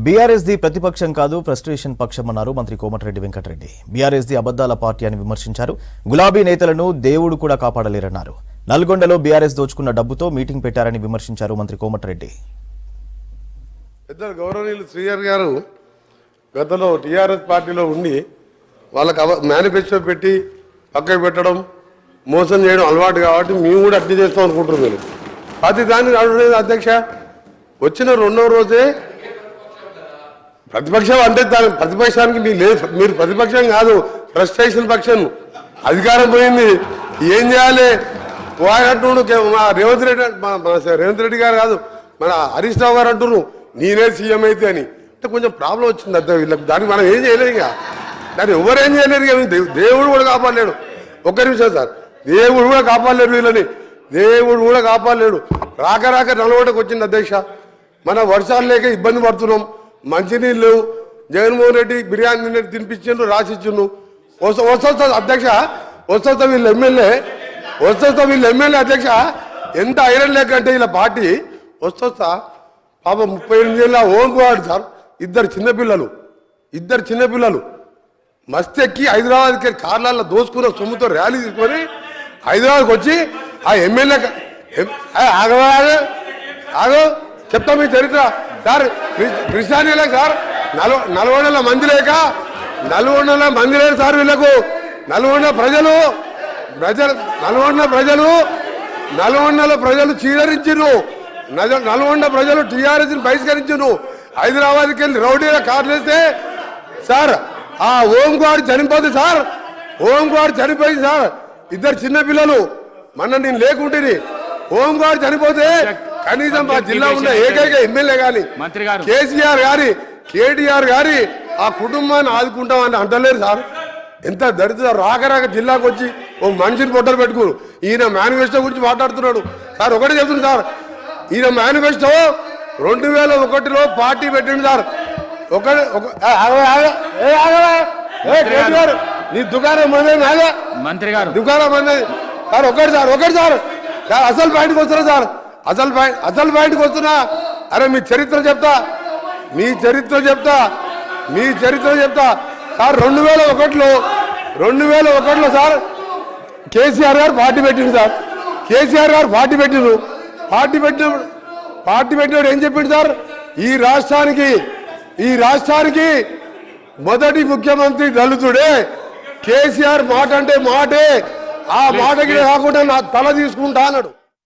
బీఆర్ఎస్ది ప్రతిపక్షం కాదు, ఫ్రస్ట్రేషన్ పక్షమన్నారు మంత్రి కోమటిరెడ్డి వెంకటరెడ్డి. బీఆర్ఎస్ది అబద్దాల పార్టీ అని విమర్శించారు. గులాబీ నేతలను దేవుడు కూడా కాపాడలేరన్నారు. నల్గొండలో బీఆర్ఎస్ దోచుకున్న డబ్బుతో మీటింగ్ పెట్టారని విమర్శించారు మంత్రి కోమటిరెడ్డి. పెద్దలు గౌరవనీయులు శ్రీహరి గారు గతంలో టీఆర్ఎస్ పార్టీలో ఉండి వాళ్ళకి మేనిఫెస్టో పెట్టి పక్కకు పెట్టడం, మోసం చేయడం అలవాటు కాబట్టి మేము కూడా అడ్డు చేస్తాం అనుకుంటున్నాం. మీరు ప్రతి దాన్ని అడగలేదు అధ్యక్ష. వచ్చిన రెండో రోజే ప్రతిపక్షం అంటే దాని ప్రతిపక్షానికి మీరు ప్రతిపక్షం కాదు, ఫ్రస్ట్రేషన్ పక్షం. అధికారం పోయింది, ఏం చేయాలి అంటున్నాడు మా రేవంత్ రెడ్డి గారు కాదు, మన హరీష్ రావు గారు అంటున్నారు నేనే సీఎం అయితే అని. అంటే కొంచెం ప్రాబ్లం వచ్చింది అర్థం వీళ్ళకి. దానికి మనం ఏం చేయలేదు, ఇక దాన్ని ఎవరేం చేయలేరు. ఇక దేవుడు కూడా కాపాడలేడు. ఒక్క నిమిషం సార్, దేవుడు కూడా కాపాడలేడు వీళ్ళని, దేవుడు కూడా కాపాడలేడు. రాక రాక నలగొండకు వచ్చింది అధ్యక్ష. మన వర్షాలు లేక ఇబ్బంది పడుతున్నాం, మంచినీళ్ళు జగన్మోహన్ రెడ్డి బిర్యానీ తినిపించిండు, రాసిచ్చిండు. వస్తా అధ్యక్ష, వస్తా వీళ్ళ ఎమ్మెల్యే అధ్యక్ష. ఎంత ఐరన్ లేక అంటే వీళ్ళ పార్టీ వస్తా పాప 38 ఏళ్ళ ఓంకువాడు సార్. ఇద్దరు చిన్నపిల్లలు మస్తెక్కి హైదరాబాద్కి కార్లలో దోసుకున్న సొమ్ముతో ర్యాలీ తీసుకొని హైదరాబాద్కి వచ్చి ఆ ఎమ్మెల్యే ఆగో చెప్తా మీ చరిత్ర సార్. కృష్ణానీలే సార్, 40 మంది లేక 40 మంది లేరు సార్ వీళ్ళకు. నల్గొండ ప్రజలు చీదరించిరు, నల్గొండ ప్రజలు టీఆర్ఎస్ని బహిష్కరించును. హైదరాబాద్కి వెళ్ళి రౌడీలో కార్లు వేస్తే సార్ ఆ ఓంగాడు చనిపోతుంది సార్. ఓంగాడు చనిపోయింది సార్. ఇద్దరు చిన్నపిల్లలు, మొన్న నేను లేకుంటే ఓంగాడు చనిపోతే కనీసం మా జిల్లా ఉన్న ఏకైక ఎమ్మెల్యే గాని కేసీఆర్ గారి కేటీఆర్ గారి ఆ కుటుంబాన్ని ఆదుకుంటామని అంటలేరు సార్. ఎంత దరిద్ర రాక జిల్లాకు వచ్చి ఓ మనిషిని పొట్టలు పెట్టుకోరు. ఈయన మేనిఫెస్టో గురించి మాట్లాడుతున్నాడు సార్. ఒకటే చెప్తుంది సార్, ఈయన మేనిఫెస్టో 2001లో పార్టీ పెట్టింది సార్. నీ దుకాణం మంది మంత్రి గారు దుకాణం మంది సార్. ఒకటి సార్ అసలు పాయింట్కి వస్తున్నా సార్, అసలు పాయింట్కి వస్తున్నా. అరే మీ చరిత్ర చెప్తా సార్. 2001లో సార్ కేసీఆర్ గారు పార్టీ పెట్టిండు సార్. పార్టీ పెట్టినప్పుడు ఏం చెప్పిండు సార్, ఈ రాష్ట్రానికి మొదటి ముఖ్యమంత్రి దళితుడే. కేసీఆర్ మాట అంటే మాటే, ఆ మాటకి కాకుండా నా తల తీసుకుంటా అన్నాడు.